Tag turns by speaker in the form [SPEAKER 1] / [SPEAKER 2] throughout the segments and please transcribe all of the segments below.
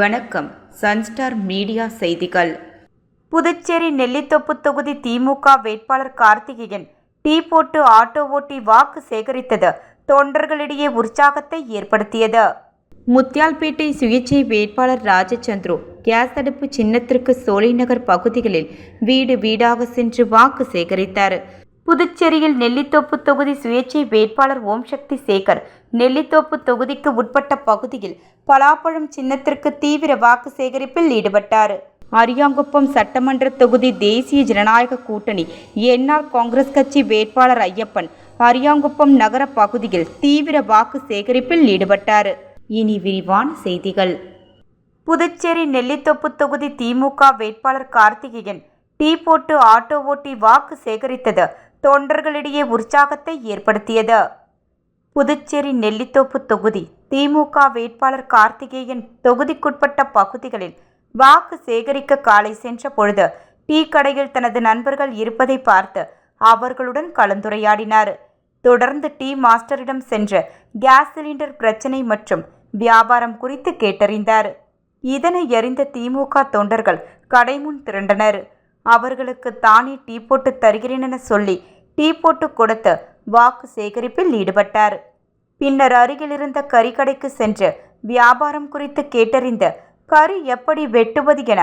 [SPEAKER 1] வணக்கம். Sunstar media செய்திகள்.
[SPEAKER 2] புதுச்சேரி நெல்லித்தோப்பு தொகுதி திமுக வேட்பாளர் கார்த்திகேயன் டீ போட்டு ஆட்டோ ஓட்டி வாக்கு சேகரித்தது தொண்டர்களிடையே உற்சாகத்தை ஏற்படுத்தியது.
[SPEAKER 1] முத்தியால்பேட்டை சுயேட்சை வேட்பாளர் ராஜச்சந்திரு கேஸ் அடுப்பு சின்னத்திற்கு சோலைநகர் பகுதிகளில் வீடு வீடாக சென்று வாக்கு சேகரித்தார்.
[SPEAKER 2] புதுச்சேரியில் நெல்லித்தோப்பு தொகுதி சுயேட்சை வேட்பாளர் ஓம்சக்தி சேகர் நெல்லித்தோப்பு தொகுதிக்கு உட்பட்ட பகுதியில் பலாப்பழம் சின்னத்திற்கு தீவிர வாக்கு சேகரிப்பில் ஈடுபட்டார்.
[SPEAKER 1] அரியாங்குப்பம் சட்டமன்ற தொகுதி தேசிய ஜனநாயக கூட்டணி என்ஆர் காங்கிரஸ் கட்சி வேட்பாளர் ஐயப்பன் அரியாங்குப்பம் நகர பகுதியில் தீவிர வாக்கு சேகரிப்பில் ஈடுபட்டார். இனி விரிவான செய்திகள்.
[SPEAKER 2] புதுச்சேரி நெல்லித்தோப்பு தொகுதி திமுக வேட்பாளர் கார்த்திகேயன் டீ போட்டு ஆட்டோ ஓட்டி வாக்கு சேகரித்தது தொண்டர்களிடையே உற்சாகத்தை ஏற்படுத்தியது. புதுச்சேரி நெல்லித்தோப்பு தொகுதி திமுக வேட்பாளர் கார்த்திகேயன் தொகுதிக்குட்பட்ட பகுதிகளில் வாக்கு சேகரிக்க காலை சென்ற பொழுது டீ கடையில் தனது நண்பர்கள் இருப்பதை பார்த்து அவர்களுடன் கலந்துரையாடினார். தொடர்ந்து டீ மாஸ்டரிடம் சென்று கேஸ் சிலிண்டர் பிரச்சினை மற்றும் வியாபாரம் குறித்து கேட்டறிந்தார். இதனை அறிந்த திமுக தொண்டர்கள் கடை முன் திரண்டனர். அவர்களுக்கு தானே டீ போட்டு தருகிறேன் என சொல்லி டீ போட்டு கொடுத்து வாக்கு சேகரிப்பில் ஈடுபட்டார். பின்னர் அருகில் இருந்த கறிக்கடைக்கு சென்று வியாபாரம் குறித்து கேட்டறிந்த கறி எப்படி வெட்டுவது என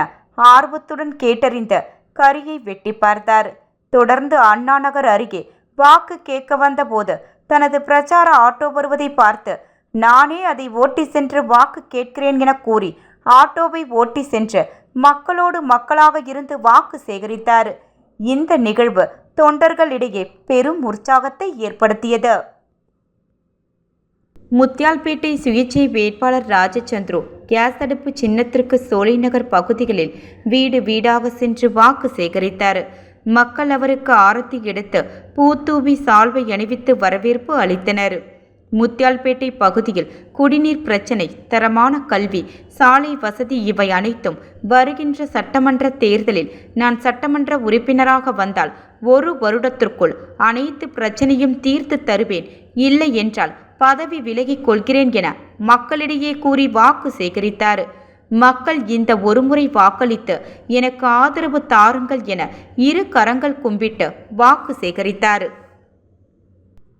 [SPEAKER 2] ஆர்வத்துடன் கேட்டறிந்த கறியை வெட்டி பார்த்தார். தொடர்ந்து அண்ணா நகர் அருகே வாக்கு கேட்க வந்த போது தனது பிரச்சார ஆட்டோ வருவதை பார்த்து நானே அதை ஓட்டி சென்று வாக்கு கேட்கிறேன் என கூறி ஆட்டோவை ஓட்டி சென்று மக்களோடு மக்களாக இருந்து வாக்கு சேகரித்தார். இந்த நிகழ்வு தொண்டர்களிடையே பெரும் உற்சாகத்தை ஏற்படுத்தியது.
[SPEAKER 1] முத்தியால்பேட்டை சுயேட்சை வேட்பாளர் ராஜச்சந்திரு கேஸ் அடுப்பு சின்னத்திற்கு சோலைநகர் பகுதிகளில் வீடு வீடாக சென்று வாக்கு சேகரித்தார். மக்கள் அவருக்கு ஆரத்தி எடுத்து பூத்தூவி சால்வை அணிவித்து வரவேற்பு அளித்தனர். முத்தியால்பேட்டை பகுதியில் குடிநீர் பிரச்சினை, தரமான கல்வி, சாலை வசதி இவை அனைத்தும் வருகின்ற சட்டமன்ற தேர்தலில் நான் சட்டமன்ற உறுப்பினராக வந்தால் 1 வருடத்திற்குள் அனைத்து பிரச்சனையும் தீர்த்து தருவேன், இல்லை என்றால் பதவி விலகிக் கொள்கிறேன் என மக்களிடையே கூறி வாக்கு சேகரித்தார். மக்கள் இந்த ஒருமுறை வாக்களித்து எனக்கு ஆதரவு தாருங்கள் என 2 கரங்கள் கும்பிட்டு வாக்கு சேகரித்தார்.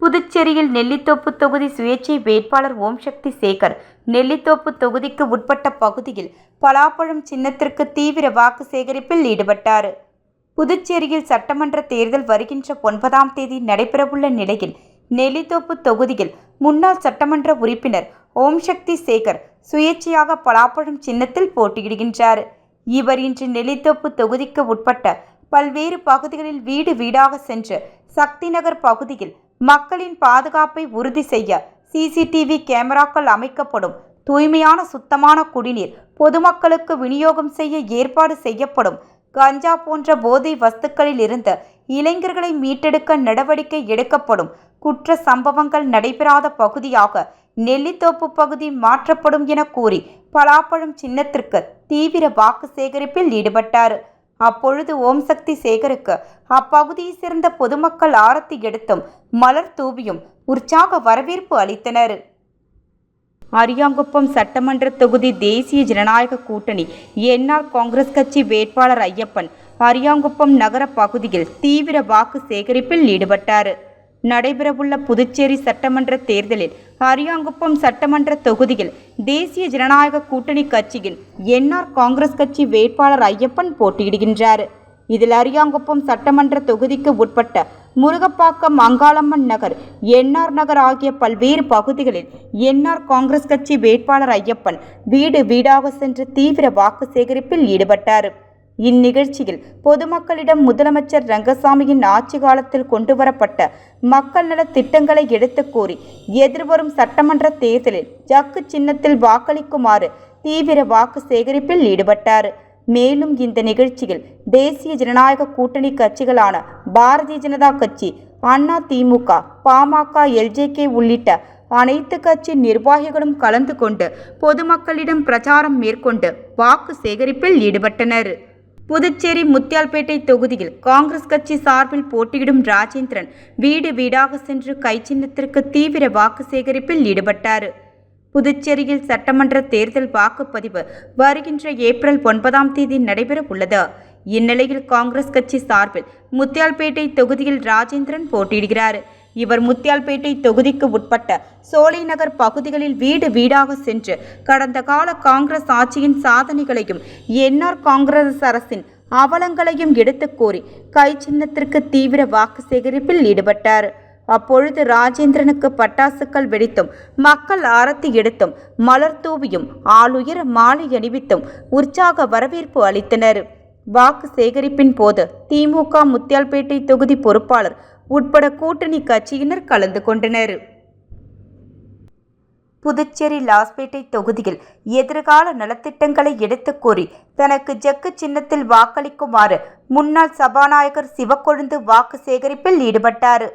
[SPEAKER 2] புதுச்சேரியில் நெல்லித்தோப்பு தொகுதி சுயேட்சை வேட்பாளர் ஓம்சக்தி சேகர் நெல்லித்தோப்பு தொகுதிக்கு உட்பட்ட பகுதியில் பலாப்பழம் சின்னத்திற்கு தீவிர வாக்கு சேகரிப்பில் ஈடுபட்டார். புதுச்சேரியில் சட்டமன்ற தேர்தல் வருகின்ற 9ஆம் தேதி நடைபெறவுள்ள நிலையில் நெல்லித்தோப்பு தொகுதியில் முன்னாள் சட்டமன்ற உறுப்பினர் ஓம்சக்தி சேகர் சுயேட்சையாக பலாப்பழம் சின்னத்தில் போட்டியிடுகின்றார். இவர் இன்று நெல்லித்தோப்பு தொகுதிக்கு உட்பட்ட பல்வேறு பகுதிகளில் வீடு வீடாக சென்று சக்தி நகர் பகுதியில் மக்களின் பாதுகாப்பை உறுதி செய்ய சிசிடிவி கேமராக்கள் அமைக்கப்படும், தூய்மையான சுத்தமான குடிநீர் பொதுமக்களுக்கு விநியோகம் செய்ய ஏற்பாடு செய்யப்படும், கஞ்சா போன்ற போதை வஸ்துக்களில் இருந்து இளைஞர்களை மீட்டெடுக்க நடவடிக்கை எடுக்கப்படும், குற்ற சம்பவங்கள் நடைபெறாத பகுதியாக நெல்லித்தோப்பு பகுதி மாற்றப்படும் என கூறி பலாப்பழம் சின்னத்திற்கு தீவிர வாக்கு சேகரிப்பில் ஈடுபட்டார். அப்பொழுது ஓம்சக்தி சேகருக்கு அப்பகுதியை சேர்ந்த பொதுமக்கள் ஆரத்தி எடுத்தும் மலர் தூவியும் உற்சாக வரவேற்பு அளித்தனர்.
[SPEAKER 1] அரியாங்குப்பம் சட்டமன்ற தொகுதி தேசிய ஜனநாயக கூட்டணி என்ஆர் காங்கிரஸ் கட்சி வேட்பாளர் ஐயப்பன் அரியாங்குப்பம் நகர பகுதியில் தீவிர வாக்கு சேகரிப்பில் ஈடுபட்டார். நடைபெறவுள்ள புதுச்சேரி சட்டமன்ற தேர்தலில் அரியாங்குப்பம் சட்டமன்ற தொகுதியில் தேசிய ஜனநாயக கூட்டணி கட்சியில் என்ஆர் காங்கிரஸ் கட்சி வேட்பாளர் ஐயப்பன் போட்டியிடுகின்றார். இதில் அரியாங்குப்பம் சட்டமன்ற தொகுதிக்கு உட்பட்ட முருகப்பாக்கம், அங்காளம்மன் நகர், என்ஆர் நகர் ஆகிய பல்வேறு பகுதிகளில் என்ஆர் காங்கிரஸ் கட்சி வேட்பாளர் ஐயப்பன் வீடு வீடாக சென்று தீவிர வாக்கு சேகரிப்பில் ஈடுபட்டார். இந்நிகழ்ச்சியில் பொதுமக்களிடம் முதலமைச்சர் ரங்கசாமியின் ஆட்சி காலத்தில் கொண்டுவரப்பட்ட மக்கள் நல திட்டங்களை எடுத்து கூறி எதிர்வரும் சட்டமன்ற தேர்தலில் ஜக்கு சின்னத்தில் வாக்களிக்குமாறு தீவிர வாக்கு சேகரிப்பில் ஈடுபட்டார். மேலும் இந்த நிகழ்ச்சியில் தேசிய ஜனநாயக கூட்டணி கட்சிகளான பாரதிய ஜனதா கட்சி, அண்ணா திமுக, பாமக, எல்ஜேகே உள்ளிட்ட அனைத்து கட்சி நிர்வாகிகளும் கலந்து கொண்டு பொதுமக்களிடம் பிரச்சாரம் மேற்கொண்டு வாக்கு சேகரிப்பில் ஈடுபட்டனர். புதுச்சேரி முத்தியால்பேட்டை தொகுதியில் காங்கிரஸ் கட்சி சார்பில் போட்டியிடும் ராஜேந்திரன் வீடு வீடாக சென்று கை சின்னத்திற்கு தீவிர வாக்கு சேகரிப்பில் ஈடுபட்டார். புதுச்சேரியில் சட்டமன்ற தேர்தல் வாக்குப்பதிவு வருகின்ற ஏப்ரல் 9ஆம் தேதி நடைபெற உள்ளது. இந்நிலையில் காங்கிரஸ் கட்சி சார்பில் முத்தியால்பேட்டை தொகுதியில் ராஜேந்திரன் போட்டியிடுகிறார். இவர் முத்தியால்பேட்டை தொகுதிக்கு உட்பட்ட சோலை நகர் பகுதிகளில் வீடு வீடாக சென்று கடந்த கால காங்கிரஸ் ஆட்சியின் சாதனைகளையும் என்ஆர் காங்கிரஸ் அரசின் அவலங்களையும் எடுத்துக் கூறி கை சின்னத்திற்கு தீவிர வாக்கு சேகரிப்பில் ஈடுபட்டார். அப்பொழுது ராஜேந்திரனுக்கு பட்டாசுகள் வெடித்தும் மக்கள் ஆரத்தி எடுத்தும் மலர் தூவியும் ஆளுயர மாலை அணிவித்தும் உற்சாக வரவேற்பு அளித்தனர். வாக்கு சேகரிப்பின் போது திமுக முத்தியால்பேட்டை தொகுதி பொறுப்பாளர் உட்பட கூட்டணி கட்சியினர் கலந்து கொண்டனர்.
[SPEAKER 2] புதுச்சேரி லாஸ்பேட்டை தொகுதியில் எதிர்கால நலத்திட்டங்களை எடுத்துக் கூறி தனக்கு ஜக்கு சின்னத்தில் வாக்களிக்குமாறு முன்னாள் சபாநாயகர் சிவக்கொழுந்து வாக்கு சேகரிப்பில் ஈடுபட்டார்.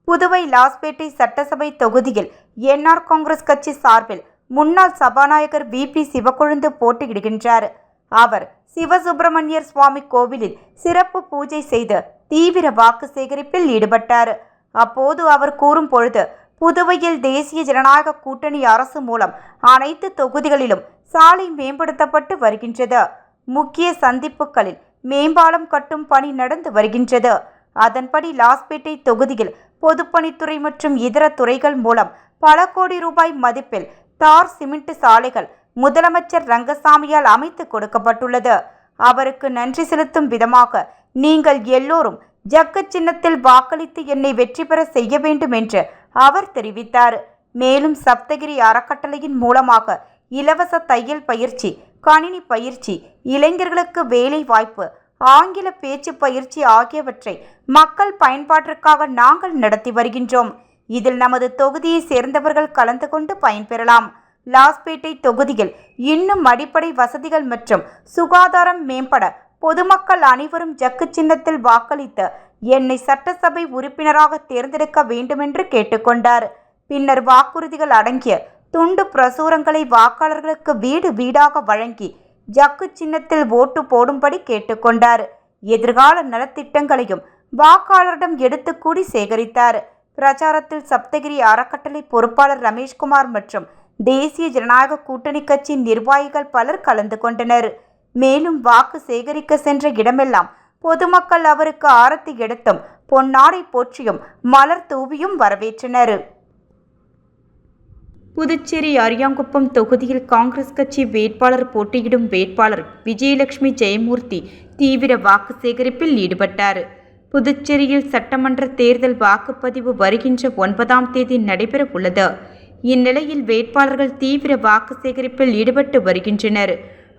[SPEAKER 2] புதுவை லாஸ்பேட்டை சட்டசபை தொகுதியில் என்ஆர் காங்கிரஸ் கட்சி சார்பில் முன்னாள் சபாநாயகர் VP சிவக்கொழுந்து போட்டியிடுகின்றார். அவர் சிவசுப்பிரமணியர் சுவாமி கோவிலில் சிறப்பு பூஜை செய்து தீவிர வாக்கு சேகரிப்பில் ஈடுபட்டார். அப்போது அவர் கூறும் பொழுது, புதுவையில் தேசிய ஜனநாயக கூட்டணி அரசு மூலம் அனைத்து தொகுதிகளிலும் சாலை மேம்படுத்தப்பட்டு வருகின்றது. முக்கிய சந்திப்புகளில் மேம்பாலம் கட்டும் பணி நடந்து வருகின்றது. அதன்படி லாஸ்பேட்டை தொகுதியில் பொதுப்பணித்துறை மற்றும் இதர துறைகள் மூலம் பல கோடி ரூபாய் மதிப்பில் தார் சிமெண்ட் சாலைகள் முதலமைச்சர் ரங்கசாமியால் அமைத்து கொடுக்கப்பட்டுள்ளது. அவருக்கு நன்றி செலுத்தும் விதமாக நீங்கள் எல்லோரும் ஜக்கு சின்னத்தில் வாக்களித்து என்னை வெற்றி பெற செய்ய வேண்டும் என்று அவர் தெரிவித்தார். மேலும் சப்தகிரி அறக்கட்டளையின் மூலமாக இலவச தையல் பயிற்சி, கணினி பயிற்சி, இளைஞர்களுக்கு வேலை வாய்ப்பு, ஆங்கில பேச்சு பயிற்சி ஆகியவற்றை மக்கள் பயன்பாட்டிற்காக நாங்கள் நடத்தி வருகின்றோம். இதில் நமது தொகுதியை சேர்ந்தவர்கள் கலந்து கொண்டு பயன்பெறலாம். லாஸ்பேட்டை தொகுதியில் இன்னும் அடிப்படை வசதிகள் மற்றும் சுகாதாரம் மேம்பட பொதுமக்கள் அனைவரும் ஜக்கு சின்னத்தில் வாக்களித்து என்னை சட்டசபை உறுப்பினராக தேர்ந்தெடுக்க வேண்டுமென்று கேட்டுக்கொண்டார். பின்னர் வாக்குறுதிகள் அடங்கிய துண்டு பிரசுரங்களை வாக்காளர்களுக்கு வீடு வீடாக வழங்கி ஜக்கு சின்னத்தில் ஓட்டு போடும்படி கேட்டுக்கொண்டார். எதிர்கால நலத்திட்டங்களையும் வாக்காளரிடம் எடுத்து கூடி சேகரித்தார். பிரச்சாரத்தில் சப்தகிரி அறக்கட்டளை பொறுப்பாளர் ரமேஷ்குமார் மற்றும் தேசிய ஜனநாயக கூட்டணி கட்சி நிர்வாகிகள் பலர் கலந்து கொண்டனர். மேலும் வாக்கு சேகரிக்க சென்ற இடமெல்லாம் பொதுமக்கள் அவருக்கு ஆரத்தி எடுத்தும் பொன்னாடை போற்றியும் மலர் தூவியும் வரவேற்றனர்.
[SPEAKER 1] புதுச்சேரி அரியாங்குப்பம் தொகுதியில் காங்கிரஸ் கட்சி வேட்பாளர் போட்டியிடும் வேட்பாளர் விஜயலட்சுமி ஜெயமூர்த்தி தீவிர வாக்கு சேகரிப்பில் ஈடுபட்டார். புதுச்சேரியில் சட்டமன்ற தேர்தல் வாக்குப்பதிவு வருகின்ற 9ஆம் தேதி நடைபெற உள்ளது. இந்நிலையில் வேட்பாளர்கள் தீவிர வாக்கு சேகரிப்பில் ஈடுபட்டு வருகின்றனர்.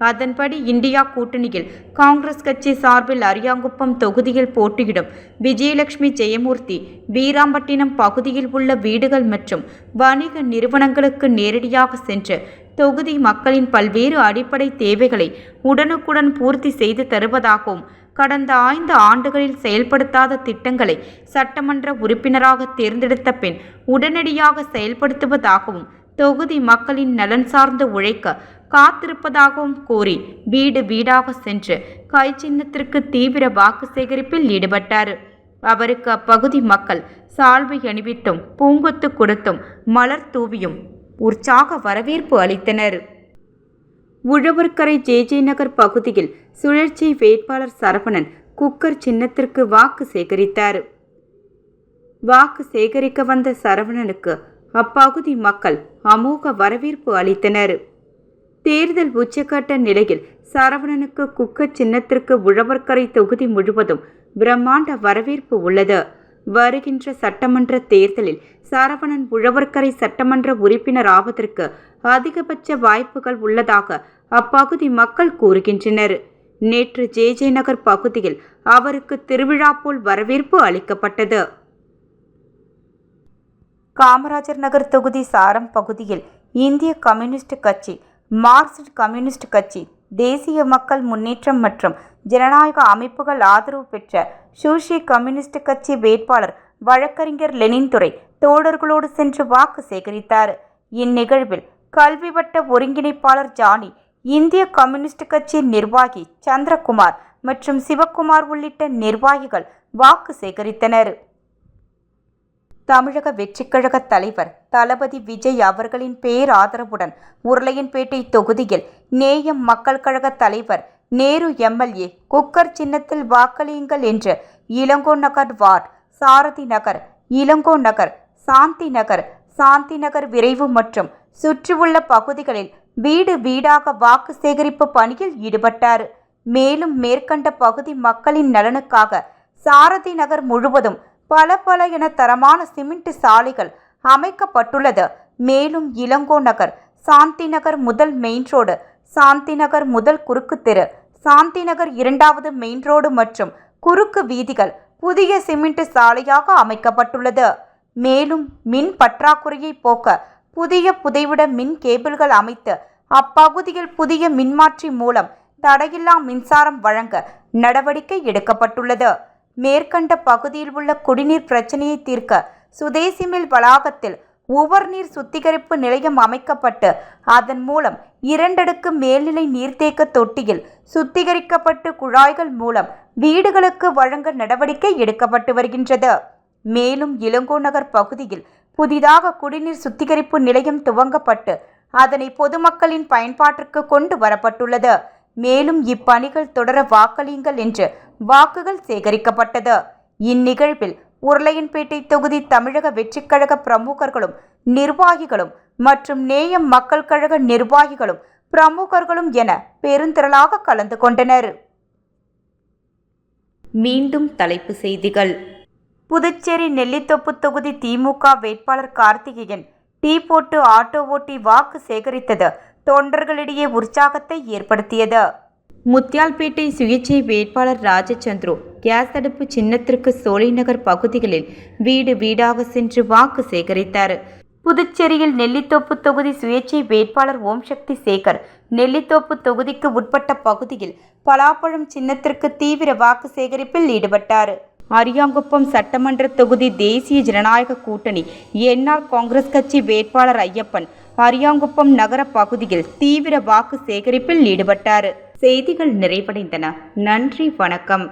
[SPEAKER 1] அதன்படி இந்தியா கூட்டணியில் காங்கிரஸ் கட்சி சார்பில் அரியாங்குப்பம் தொகுதியில் போட்டியிடும் விஜயலட்சுமி ஜெயமூர்த்தி வீராம்பட்டினம் பகுதியில் உள்ள வீடுகள் மற்றும் வணிக நிறுவனங்களுக்கு நேரடியாக சென்று தொகுதி மக்களின் பல்வேறு அடிப்படை தேவைகளை உடனுக்குடன் பூர்த்தி செய்து தருவதாகவும், கடந்த 5 ஆண்டுகளில் செயல்படுத்தாத திட்டங்களை சட்டமன்ற உறுப்பினராக தேர்ந்தெடுத்த பின் உடனடியாக செயல்படுத்துவதாகவும், தொகுதி மக்களின் நலன் சார்ந்து உழைக்க காத்திருப்பதாகவும் கூறி வீடு வீடாக சென்று கை சின்னத்திற்கு தீவிர வாக்கு சேகரிப்பில் ஈடுபட்டார். அவருக்கு அப்பகுதி மக்கள் சால்வை அணிவித்தும் பூங்கொத்து கொடுத்தும் மலர் தூவியும் உற்சாக வரவேற்பு அளித்தனர். உழவர்கரை JJ நகர் பகுதியில் சுழற்சி வேட்பாளர் சரவணன் குக்கர் சின்னத்திற்கு வாக்கு சேகரித்தார். வாக்கு சேகரிக்க வந்த சரவணனுக்கு அப்பகுதி மக்கள் அமோக வரவேற்பு அளித்தனர். தேர்தல் உச்சக்கட்ட நிலையில் சரவணனுக்கு குக்கர் சின்னத்திற்கு உழவர்கரை தொகுதி முழுவதும் பிரம்மாண்ட வரவேற்பு உள்ளது. வருகின்ற சட்டமன்ற தேர்தலில் சரவணன் உழவர்கரை சட்டமன்ற உறுப்பினர் ஆவதற்கு அதிகபட்ச வாய்ப்புகள் உள்ளதாக அப்பகுதி மக்கள் கூறுகின்றனர். நேற்று JJ நகர் பகுதியில் அவருக்கு திருவிழா போல் வரவேற்பு அளிக்கப்பட்டது.
[SPEAKER 2] காமராஜர் நகர் தொகுதி சாரம் பகுதியில் இந்திய கம்யூனிஸ்ட் கட்சி, மார்க்சிஸ்ட் கம்யூனிஸ்ட் கட்சி, தேசிய மக்கள் முன்னேற்றம் மற்றும் ஜனநாயக அமைப்புகள் ஆதரவு பெற்ற சூஷி கம்யூனிஸ்ட் கட்சி வேட்பாளர் வழக்கறிஞர் லெனின் துரை தோழர்களோடு சென்று வாக்கு சேகரித்தார். இந்நிகழ்வில் கல்வி வட்ட ஒருங்கிணைப்பாளர் ஜானி, இந்திய கம்யூனிஸ்ட் கட்சி நிர்வாகி சந்திரகுமார் மற்றும் சிவக்குமார் உள்ளிட்ட நிர்வாகிகள் வாக்கு சேகரித்தனர். தமிழக வெற்றிக்கழக தலைவர் தளபதி விஜய் அவர்களின் பேராதரவுடன் உருளையன்பேட்டை தொகுதியில் நேயம் மக்கள் கழக தலைவர் நேரு எம்எல்ஏ குக்கர் சின்னத்தில் வாக்களியுங்கள் என்று இளங்கோ நகர் வார்டு, சாரதி நகர், இளங்கோ நகர், சாந்தி நகர் விரைவு மற்றும் சுற்றியுள்ள பகுதிகளில் வீடு வீடாக வாக்கு சேகரிப்பு பணியில் ஈடுபட்டார். மேலும் மேற்கண்ட பகுதி மக்களின் நலனுக்காக சாரதி நகர் முழுவதும் பல என தரமான சிமெண்ட் சாலைகள் அமைக்கப்பட்டுள்ளது. மேலும் இளங்கோ நகர், சாந்தி நகர் முதல் மெயின் ரோடு, சாந்தி நகர் முதல் குறுக்கு தெரு, சாந்தி நகர் இரண்டாவது மெயின் ரோடு மற்றும் குறுக்கு வீதிகள் புதிய சிமெண்ட் சாலையாக அமைக்கப்பட்டுள்ளது. மேலும் மின் பற்றாக்குறையை போக்க புதிய புதைவிட மின் கேபிள்கள் அமைத்து அப்பகுதியில் புதிய மின்மாற்றி மூலம் தடையில்லா மின்சாரம் வழங்க நடவடிக்கை எடுக்கப்பட்டுள்ளது. மேற்கண்ட பகுதியில் உள்ள குடிநீர் பிரச்சனையை தீர்க்க சுதேசி மில் வளாகத்தில் உவர்நீர் சுத்திகரிப்பு நிலையம் அமைக்கப்பட்டு அதன் மூலம் 2 அடுக்கு மேல்நிலை நீர்த்தேக்க தொட்டியில் சுத்திகரிக்கப்பட்டு குழாய்கள் மூலம் வீடுகளுக்கு வழங்க நடவடிக்கை எடுக்கப்பட்டு வருகின்றது. மேலும் இளங்கோ நகர் பகுதியில் புதிதாக குடிநீர் சுத்திகரிப்பு நிலையம் துவங்கப்பட்டு அதனை பொதுமக்களின் பயன்பாட்டிற்கு கொண்டு வரப்பட்டுள்ளது. மேலும் இப்பணிகள் தொடர வாக்களியுங்கள் என்று வாக்குகள் சேகரிக்கப்பட்டது. இந்நிகழ்வில் உருளையன்பேட்டை தொகுதி தமிழக வெற்றிக்கழக பிரமுகர்களும் நிர்வாகிகளும் மற்றும் நேயம் மக்கள் கழக நிர்வாகிகளும் பிரமுகர்களும் என பெருந்திரளாக கலந்து கொண்டனர். மீண்டும் தலைப்புச் செய்திகள். புதுச்சேரி நெல்லித்தோப்பு தொகுதி திமுக வேட்பாளர் கார்த்திகேயன் டீ போட்டு ஆட்டோ ஓட்டி வாக்கு சேகரித்தது தொண்டர்களிடையே உற்சாகத்தை ஏற்படுத்தியது. முத்தியால்பேட்டை சுயேட்சை வேட்பாளர் ராஜச்சந்திரு கேஸ் அடுப்பு சின்னத்திற்கு சோலைநகர் பகுதிகளில் வீடு வீடாக சென்று வாக்கு சேகரித்தார். புதுச்சேரியில் நெல்லித்தோப்பு தொகுதி சுயேட்சை வேட்பாளர் ஓம்சக்தி சேகர் நெல்லித்தோப்பு தொகுதிக்கு உட்பட்ட பகுதியில் பலாப்பழம் சின்னத்திற்கு தீவிர வாக்கு சேகரிப்பில் ஈடுபட்டார். அரியாங்குப்பம் சட்டமன்ற தொகுதி தேசிய ஜனநாயக கூட்டணி என்ஆர் காங்கிரஸ் கட்சி வேட்பாளர் ஐயப்பன் அரியாங்குப்பம் நகர பகுதியில் தீவிர வாக்கு சேகரிப்பில் ஈடுபட்டார். செய்திகள் நிறைவடைந்தன. நன்றி, வணக்கம்.